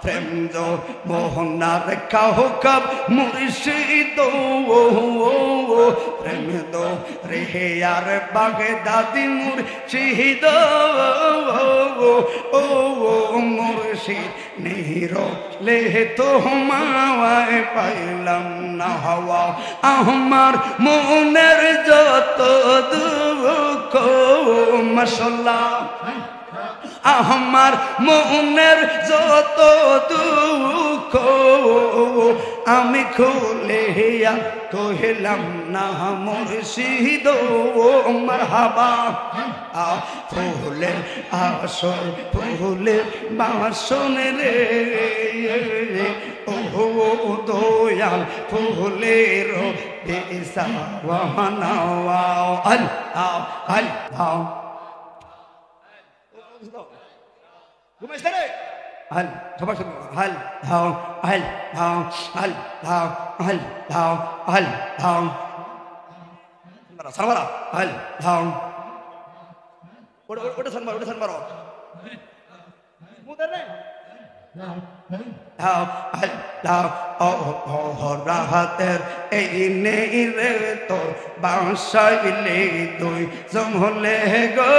প্রেম দো মোহনার কাহকাব মুর্শিদ প্রেম দো রে আর বাগদাদি মুর্শিদ ও মুর্শিদ নিরো লে তো মাওয়ায় পাইলাম না হওয়া আমার মনের যত দুঃখ মাশাআল্লাহ আমার মনের যত দুঃখ আমি খুলিয়া কহিলাম না মুর্শিদ মারহাবা ফুলের আসল ফুলের বাসন রে ও দয়াল ফুলের দেশাওয়ানা আল্লাহ আল্লাহ ঘুমাইছে রে হাল সবাই শুনো হাল ধাও হাল ধাও হাল ধাও হাল ধাও হাল ধাও সারবারা হাল ধাও ওটা সারবারো মুদার রে ধাও হাল ধাও ও রাহাতের এই নেই রে তোর বাসাইলে দুই জমলে গো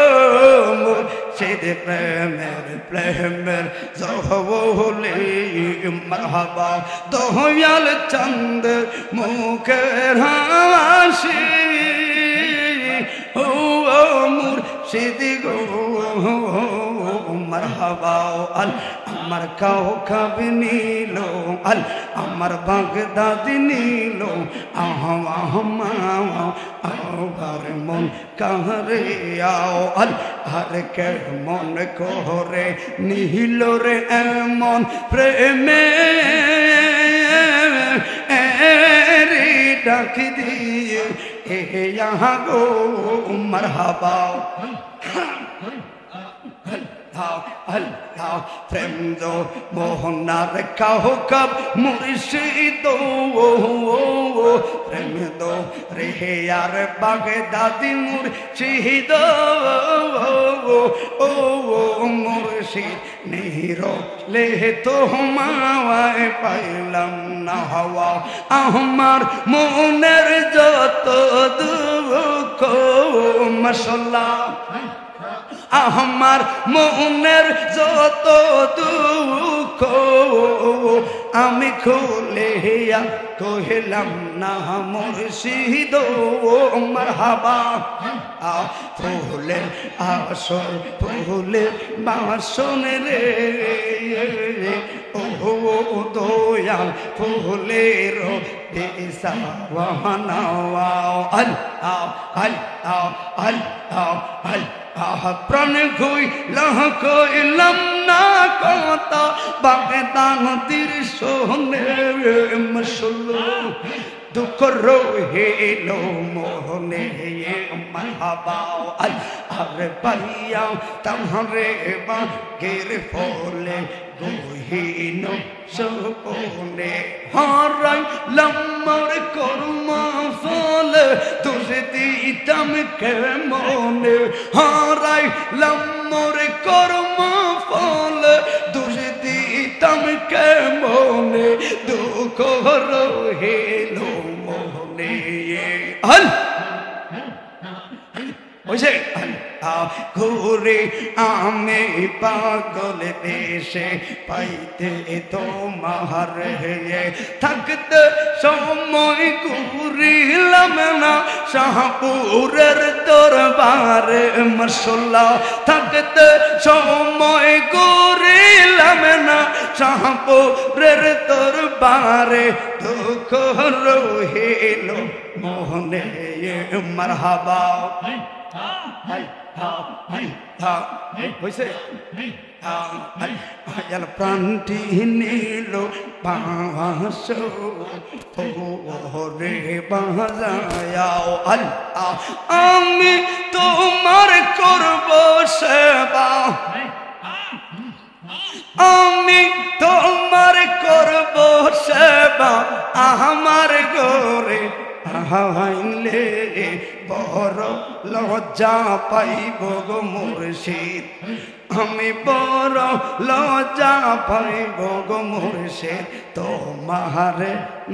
মুর্শিদ প্রেমের জহবলে মারহাবা দয়াল চন্দ মুখের হাসি ও মুর্শিদ গো মারহাবা আল আমার কাউকাব নিল আল আমার বাগদাদ নিল আমার মন কাহরে আও আল আর কে মন কোহরে নিল রে এমন প্রেমে রে ডাক দিয়ে এ यहाँ গো মারহাবা আল্লাহ প্রেম দো মোহনার কাহকাব মুর্শিদ প্রেম দো রে আর বাগদাদি মুর্শিদ ও মুর্শিদ নিরো লে তো মাওয়ায় পাইলাম না হওয়া আমার মনের যত দুঃখ মাশাআল্লাহ আমার মনের যত দুঃখ আমি খুলিয়া কহিলাম না মুর্শিদ মারহাবা ফুলের আসল ফুলের বাসন রে ও দয়াল ফুলের দেশাওয়ানা আল্লাহ আল্লাহ আল্লাহ আল্লাহ প্রাণ কইলাম কইলাম না কথা বাগদাদের সোনে মাশাআল্লাহ দুঃখ রহিল মোহনে মারহাবা আরে পাইয়া তাহরে বাগের ফলে গহীন সপনে হারাইলাম মোর কর্মা ফল তুঝে দিতাম কেমনে হারাইলাম মোর কর্মা ফল তুঝে দিতাম কেমনে দুঃখ রহিল মোহনে হল ওইসে ঘুরে আমি পাগল দেশে পাইতে তোমার থাকতে সময় ঘুরিলাম না শাহপুরের দরবারে মাশাআল্লাহ থাকতে সময় ঘুরিলাম না শাহপুরের দরবারে দুঃখ রহিল মোহনে মারহাবা হইছে প্রাণটি নিল বাঁশ রে বাজাও আল্লাহ আমি তোমার করব সেবা আমি তোমার করব সেবা আমার গোরে হাইলে বড় লজ্জা পাইব গো মুর্শিদ আমি বড় লজ্জা পাইব গো মুর্শিদ তোমার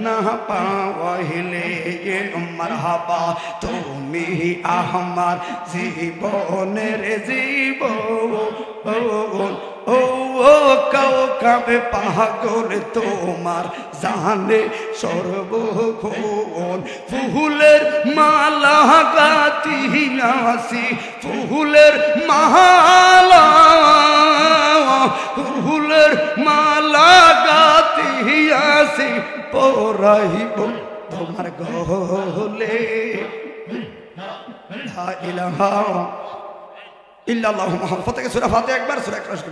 না পাওয়াইলে মারহাবা তুমি আমার জীবনের জীবন ও কাউকাবে পাগল তোমার জানে সর্বক্ষণ ফুলের মালা গাতিয়াছি ফুলের মালা ফুলের মালা গাতিয়াছি পরাইব তোমার গলে লা ইলাহা ইল্লাল্লাহু মুহাম্মাদুর রাসূলুল্লাহ। ফাতিহা সূরা ফাতিহা একবার সূরা ইখলাস।